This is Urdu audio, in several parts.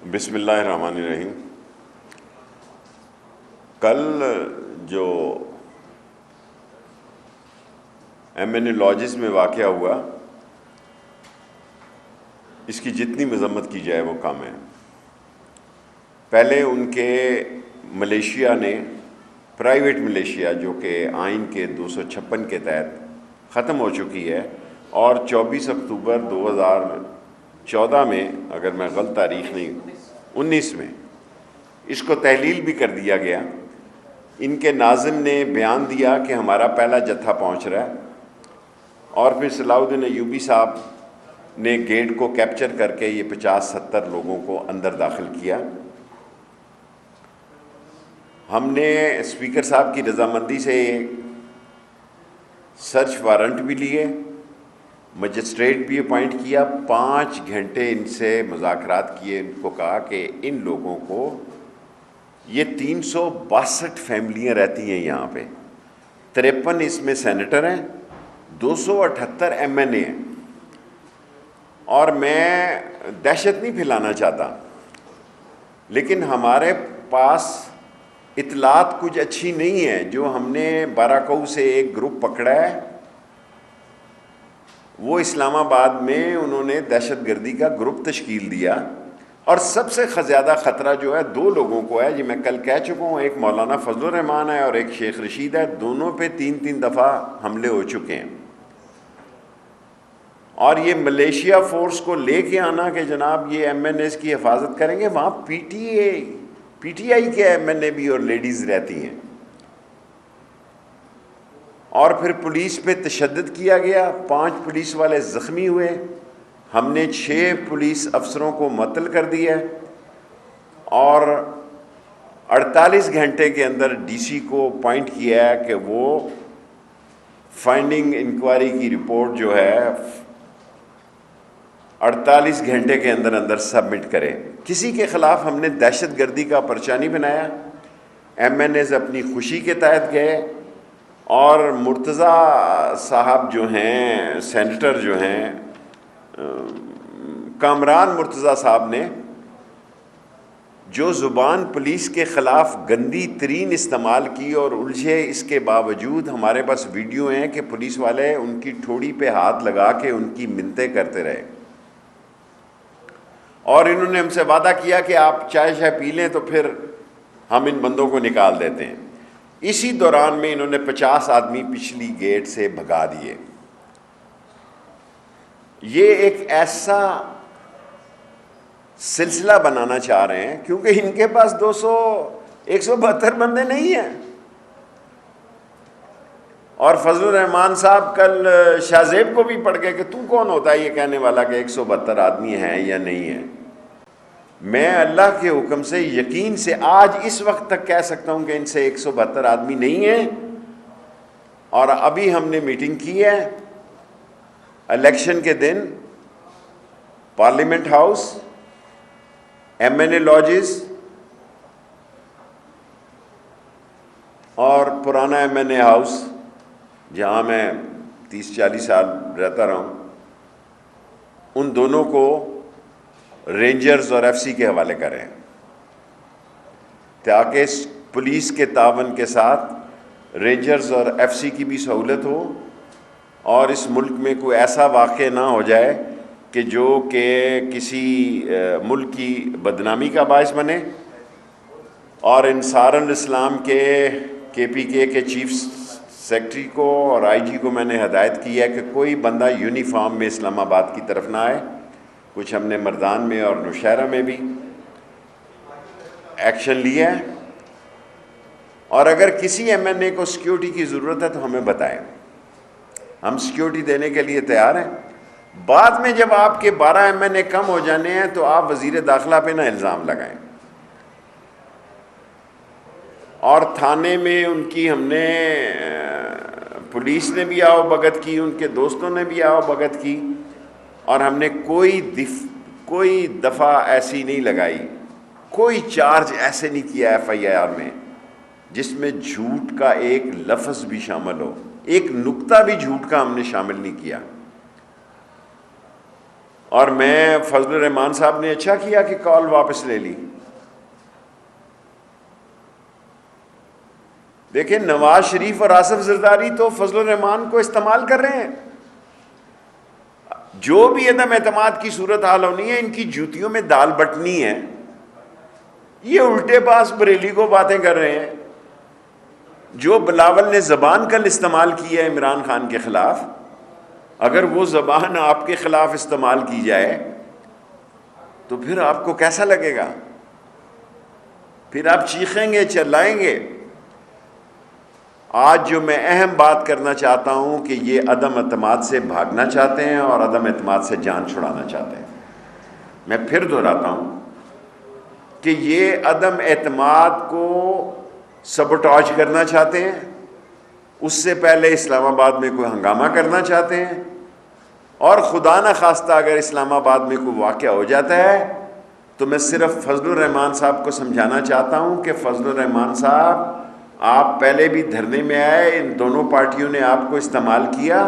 بسم اللہ الرحمن الرحیم۔ کل جو MNA لاجز میں واقعہ ہوا، اس کی جتنی مذمت کی جائے وہ کم ہے۔ پہلے ان کے ملیشیا نے، پرائیویٹ ملیشیا جو کہ آئین کے 256 کے تحت ختم ہو چکی ہے، اور 24 اکتوبر 2014 میں، اگر میں غلط تاریخ نہیں، 19 میں اس کو تحلیل بھی کر دیا گیا۔ ان کے ناظم نے بیان دیا کہ ہمارا پہلا جتھا پہنچ رہا ہے، اور پھر صلاح الدین ایوبی صاحب نے گیٹ کو کیپچر کر کے یہ 50-70 لوگوں کو اندر داخل کیا۔ ہم نے اسپیکر صاحب کی رضامندی سے سرچ وارنٹ بھی لیے، مجسٹریٹ بھی اپوائنٹ کیا، 5 گھنٹے ان سے مذاکرات کیے۔ ان کو کہا کہ ان لوگوں کو، یہ 362 فیملیاں رہتی ہیں یہاں پہ، 53 اس میں سینیٹر ہیں، 278 MNA ہیں، اور میں دہشت نہیں پھیلانا چاہتا، لیکن ہمارے پاس اطلاعات کچھ اچھی نہیں ہے۔ جو ہم نے باراکو سے ایک گروپ پکڑا ہے، وہ اسلام آباد میں انہوں نے دہشت گردی کا گروپ تشکیل دیا، اور سب سے زیادہ خطرہ جو ہے 2 لوگوں کو ہے، یہ میں کل کہہ چکا ہوں، ایک مولانا فضل الرحمان ہے اور ایک شیخ رشید ہے۔ دونوں پہ 3 دفعہ حملے ہو چکے ہیں، اور یہ ملیشیا فورس کو لے کے آنا کہ جناب یہ MNAs کی حفاظت کریں گے، وہاں PTI کے MNA بھی اور لیڈیز رہتی ہیں، اور پھر پولیس پہ تشدد کیا گیا، 5 پولیس والے زخمی ہوئے۔ ہم نے 6 پولیس افسروں کو معطل کر دیا، اور 48 گھنٹے کے اندر DC کو اپوائنٹ کیا ہے کہ وہ فائنڈنگ انکوائری کی رپورٹ جو ہے 48 گھنٹے کے اندر سبمٹ کرے۔ کسی کے خلاف ہم نے دہشت گردی کا پرچہ نہیں بنایا۔ MNAs اپنی خوشی کے تحت گئے، اور مرتضیٰ صاحب جو ہیں، سینیٹر جو ہیں، کامران مرتضیٰ صاحب نے جو زبان پولیس کے خلاف گندی ترین استعمال کی اور الجھے، اس کے باوجود ہمارے پاس ویڈیو ہیں کہ پولیس والے ان کی ٹھوڑی پہ ہاتھ لگا کے ان کی منتیں کرتے رہے، اور انہوں نے ہم سے وعدہ کیا کہ آپ چائے پی لیں تو پھر ہم ان بندوں کو نکال دیتے ہیں۔ اسی دوران میں انہوں نے 50 آدمی پچھلی گیٹ سے بھگا دیے۔ یہ ایک ایسا سلسلہ بنانا چاہ رہے ہیں، کیونکہ ان کے پاس 172 بندے نہیں ہیں۔ اور فضل الرحمان صاحب کل شاہ زیب کو بھی پڑھ گئے کہ تو کون ہوتا ہے یہ کہنے والا کہ 172 آدمی ہیں یا نہیں ہیں۔ میں اللہ کے حکم سے، یقین سے آج اس وقت تک کہہ سکتا ہوں کہ ان سے 172 آدمی نہیں ہیں، اور ابھی ہم نے میٹنگ کی ہے الیکشن کے دن، پارلیمنٹ ہاؤس، MNA لاجز اور پرانا MNA ہاؤس جہاں میں 30-40 سال رہتا رہا ہوں، ان دونوں کو رینجرز اور FC کے حوالے کریں، تاکہ پولیس کے تعاون کے ساتھ رینجرز اور FC کی بھی سہولت ہو، اور اس ملک میں کوئی ایسا واقع نہ ہو جائے کہ جو کہ کسی ملک کی بدنامی کا باعث بنے۔ اور انصار الاسلام کے KPK کے چیف سیکرٹری کو اور IG کو میں نے ہدایت کی ہے کہ کوئی بندہ یونیفارم میں اسلام آباد کی طرف نہ آئے۔ کچھ ہم نے مردان میں اور نوشہرہ میں بھی ایکشن لیا ہے، اور اگر کسی MNA کو سیکیورٹی کی ضرورت ہے تو ہمیں بتائیں، ہم سیکیورٹی دینے کے لیے تیار ہیں۔ بعد میں جب آپ کے 12 MNA کم ہو جانے ہیں تو آپ وزیر داخلہ پہ نہ الزام لگائیں۔ اور تھانے میں ان کی ہم نے، پولیس نے بھی آؤ بھگت کی، ان کے دوستوں نے بھی آؤ بھگت کی، اور ہم نے کوئی دفعہ ایسی نہیں لگائی، کوئی چارج ایسے نہیں کیا FIR میں جس میں جھوٹ کا ایک لفظ بھی شامل ہو، ایک نقطہ بھی جھوٹ کا ہم نے شامل نہیں کیا۔ اور میں فضل الرحمان صاحب نے اچھا کیا کہ کال واپس لے لی. دیکھیں نواز شریف اور آصف زرداری تو فضل الرحمان کو استعمال کر رہے ہیں. جو بھی عدم اعتماد کی صورتحال ہونی ہے ان کی جوتیوں میں دال بٹنی ہے. یہ الٹے پاس بریلی کو باتیں کر رہے ہیں. جو بلاول نے زبان کل استعمال کی ہے عمران خان کے خلاف، اگر وہ زبان آپ کے خلاف استعمال کی جائے تو پھر آپ کو کیسا لگے گا؟ پھر آپ چیخیں گے، چلائیں گے. آج جو میں اہم بات کرنا چاہتا ہوں کہ یہ عدم اعتماد سے بھاگنا چاہتے ہیں اور عدم اعتماد سے جان چھڑانا چاہتے ہیں. میں پھر دہراتا ہوں کہ یہ عدم اعتماد کو سبوٹاج کرنا چاہتے ہیں، اس سے پہلے اسلام آباد میں کوئی ہنگامہ کرنا چاہتے ہیں، اور خدا نہ خواستہ اگر اسلام آباد میں کوئی واقعہ ہو جاتا ہے تو میں صرف فضل الرحمان صاحب کو سمجھانا چاہتا ہوں کہ فضل الرحمان صاحب آپ پہلے بھی دھرنے میں آئے، ان دونوں پارٹیوں نے آپ کو استعمال کیا.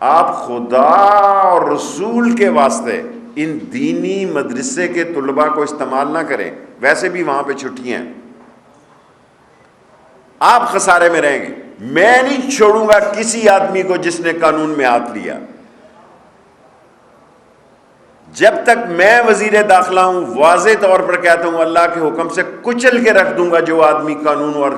آپ خدا اور رسول کے واسطے ان دینی مدرسے کے طلباء کو استعمال نہ کریں. ویسے بھی وہاں پہ چھٹیاں ہیں، آپ خسارے میں رہیں گے. میں نہیں چھوڑوں گا کسی آدمی کو جس نے قانون میں ہاتھ لیا. جب تک میں وزیر داخلہ ہوں واضح طور پر کہتا ہوں اللہ کے حکم سے کچل کے رکھ دوں گا جو آدمی قانون اور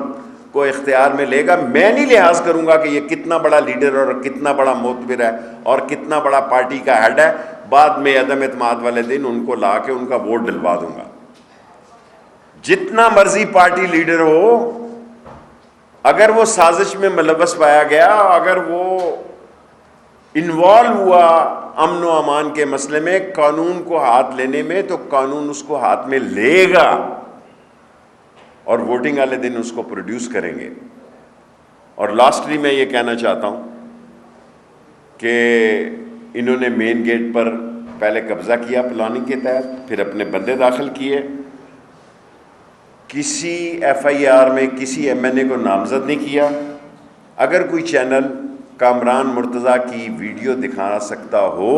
کو اختیار میں لے گا. میں نہیں لحاظ کروں گا کہ یہ کتنا بڑا لیڈر اور کتنا بڑا معتبر ہے اور کتنا بڑا پارٹی کا ہیڈ ہے. بعد میں عدم اعتماد والے دن ان کو لا کے ان کا ووٹ ڈلوا دوں گا. جتنا مرضی پارٹی لیڈر ہو، اگر وہ سازش میں ملوث پایا گیا، اگر وہ انوالو ہوا امن و امان کے مسئلے میں، قانون کو ہاتھ لینے میں، تو قانون اس کو ہاتھ میں لے گا اور ووٹنگ والے دن اس کو پروڈیوس کریں گے. اور لاسٹلی میں یہ کہنا چاہتا ہوں کہ انہوں نے مین گیٹ پر پہلے قبضہ کیا پلاننگ کے تحت، پھر اپنے بندے داخل کیے. کسی ایف آئی آر میں کسی ایم این اے کو نامزد نہیں کیا. اگر کوئی چینل کامران مرتضیٰ کی ویڈیو دکھا سکتا ہو،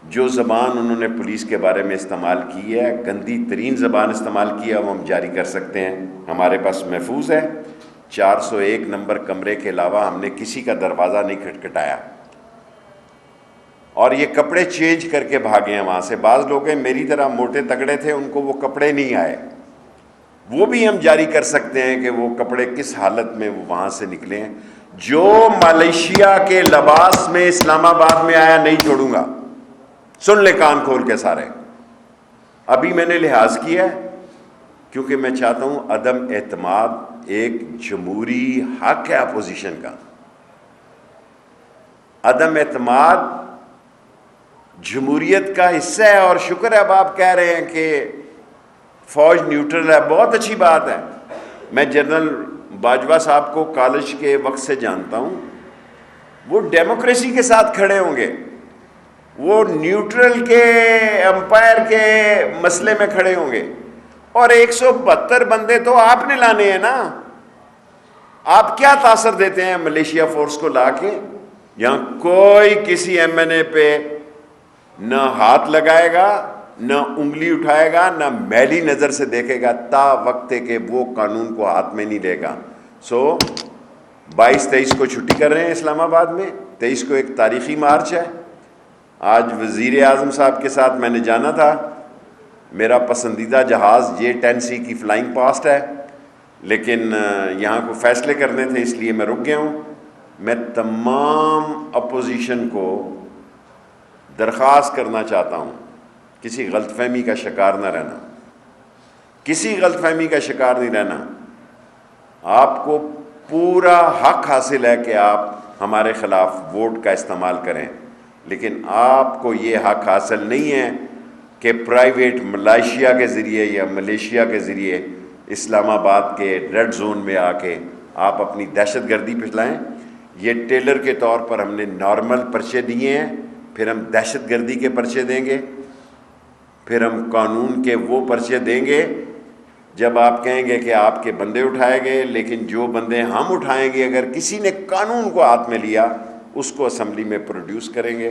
جو زبان انہوں نے پولیس کے بارے میں استعمال کی ہے، گندی ترین زبان استعمال کی ہے، وہ ہم جاری کر سکتے ہیں. ہمارے پاس محفوظ ہے. 401 نمبر کمرے کے علاوہ ہم نے کسی کا دروازہ نہیں کھٹکھٹایا. اور یہ کپڑے چینج کر کے بھاگے ہیں وہاں سے. بعض لوگ ہیں میری طرح موٹے تگڑے تھے، ان کو وہ کپڑے نہیں آئے. وہ بھی ہم جاری کر سکتے ہیں کہ وہ کپڑے کس حالت میں وہ وہاں سے نکلے ہیں. جو ملیشیا کے لباس میں اسلام آباد میں آیا نہیں چھوڑوں گا. سن لے کان کھول کے سارے. ابھی میں نے لحاظ کیا ہے کیونکہ میں چاہتا ہوں عدم اعتماد ایک جمہوری حق ہے اپوزیشن کا. عدم اعتماد جمہوریت کا حصہ ہے. اور شکر ہے اب آپ کہہ رہے ہیں کہ فوج نیوٹرل ہے، بہت اچھی بات ہے. میں جنرل باجوہ صاحب کو کالج کے وقت سے جانتا ہوں. وہ ڈیموکریسی کے ساتھ کھڑے ہوں گے، وہ نیوٹرل کے امپائر کے مسئلے میں کھڑے ہوں گے. اور 172 بندے تو آپ نے لانے ہیں نا. آپ کیا تاثر دیتے ہیں ملیشیا فورس کو لا کے؟ یہاں کوئی کسی ایم این اے پہ نہ ہاتھ لگائے گا، نہ انگلی اٹھائے گا، نہ میلی نظر سے دیکھے گا تا وقت کہ وہ قانون کو ہاتھ میں نہیں لے گا. 22-23 کو چھٹی کر رہے ہیں اسلام آباد میں. 23 کو ایک تاریخی مارچ ہے. آج وزیر اعظم صاحب کے ساتھ میں نے جانا تھا. میرا پسندیدہ جہاز J-10C کی فلائنگ پاسٹ ہے، لیکن یہاں کو فیصلے کرنے تھے اس لیے میں رک گیا ہوں. میں تمام اپوزیشن کو درخواست کرنا چاہتا ہوں کسی غلط فہمی کا شکار نہ رہنا، کسی غلط فہمی کا شکار نہیں رہنا. آپ کو پورا حق حاصل ہے کہ آپ ہمارے خلاف ووٹ کا استعمال کریں، لیکن آپ کو یہ حق حاصل نہیں ہے کہ پرائیویٹ ملائیشیا کے ذریعے یا ملیشیا کے ذریعے اسلام آباد کے ریڈ زون میں آ کے آپ اپنی دہشت گردی پھیلائیں. یہ ٹیلر کے طور پر ہم نے نارمل پرچے دیے ہیں، پھر ہم دہشت گردی کے پرچے دیں گے، پھر ہم قانون کے وہ پرچے دیں گے جب آپ کہیں گے کہ آپ کے بندے اٹھائے گئے. لیکن جو بندے ہم اٹھائیں گے اگر کسی نے قانون کو ہاتھ میں لیا اس کو اسمبلی میں پروڈیوس کریں گے.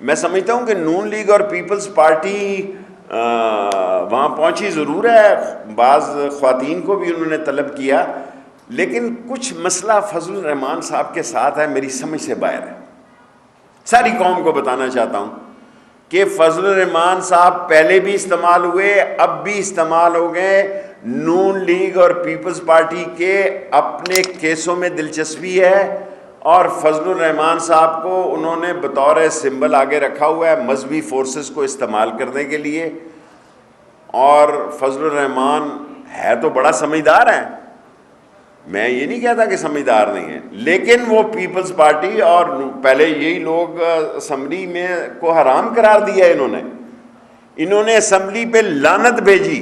میں سمجھتا ہوں کہ نون لیگ اور پیپلز پارٹی وہاں پہنچی ضرور ہے، بعض خواتین کو بھی انہوں نے طلب کیا، لیکن کچھ مسئلہ فضل الرحمان صاحب کے ساتھ ہے، میری سمجھ سے باہر ہے۔ ساری قوم کو بتانا چاہتا ہوں کہ فضل الرحمان صاحب پہلے بھی استعمال ہوئے، اب بھی استعمال ہو گئے۔ نون لیگ اور پیپلز پارٹی کے اپنے کیسوں میں دلچسپی ہے، اور فضل الرحمان صاحب کو انہوں نے بطور سمبل آگے رکھا ہوا ہے مذہبی فورسز کو استعمال کرنے کے لیے۔ اور فضل الرحمان ہے تو بڑا سمجھدار ہے، میں یہ نہیں کہتا کہ سمجھدار نہیں ہے، لیکن وہ پیپلز پارٹی اور پہلے یہی لوگ اسمبلی میں کو حرام قرار دیا، انہوں نے اسمبلی پہ لعنت بھیجی،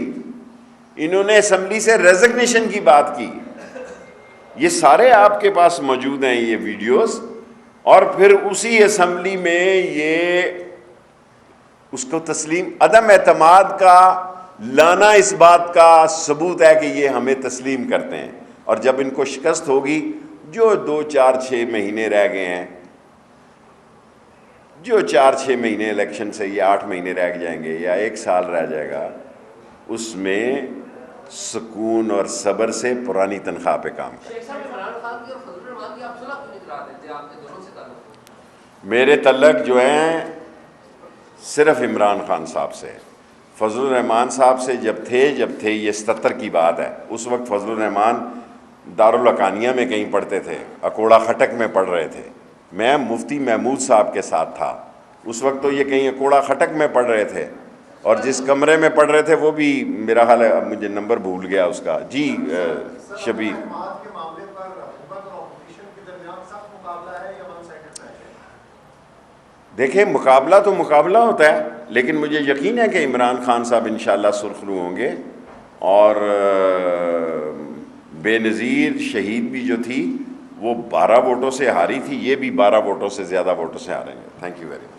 انہوں نے اسمبلی سے ریزگنیشن کی بات کی۔ یہ سارے آپ کے پاس موجود ہیں یہ ویڈیوز، اور پھر اسی اسمبلی میں یہ اس کو تسلیم، عدم اعتماد کا لانا اس بات کا ثبوت ہے کہ یہ ہمیں تسلیم کرتے ہیں، اور جب ان کو شکست ہوگی، جو 2-4-6 مہینے رہ گئے ہیں، جو 4-6 مہینے الیکشن سے، یا 8 مہینے رہ جائیں گے یا 1 سال رہ جائے گا، اس میں سکون اور صبر سے پرانی تنخواہ پہ کام کریں۔ شیخ صاحب، عمران خان کی اور فضل الرحمان کی آپ صلح کیوں نہیں کرا دیتے؟ آپ کے دونوں سے تعلق میرے تعلق جو ہیں صرف عمران خان صاحب سے، فضل الرحمان صاحب سے جب تھے یہ 77 کی بات ہے، اس وقت فضل الرحمان دارالحقانیہ میں کہیں پڑھتے تھے، اکوڑا خٹک میں پڑھ رہے تھے، میں مفتی محمود صاحب کے ساتھ تھا، اس وقت تو یہ کہیں اکوڑا خٹک میں پڑھ رہے تھے، اور جس کمرے میں پڑھ رہے تھے وہ بھی میرا حال ہے، مجھے نمبر بھول گیا اس کا، جی شبیر۔ اعتماد کے معاملے پر حکومت اور اپوزیشن کے درمیان سخت مقابلہ ہے یا ون سائیڈڈ میچ ہے؟ دیکھیں، مقابلہ تو مقابلہ ہوتا ہے، لیکن مجھے یقین ہے کہ عمران خان صاحب انشاءاللہ سرخ رو ہوں گے، اور بے نظیر شہید بھی جو تھی وہ 12 ووٹوں سے ہاری تھی، یہ بھی 12 ووٹوں سے زیادہ ووٹوں سے ہاریں گے۔ Thank you very much.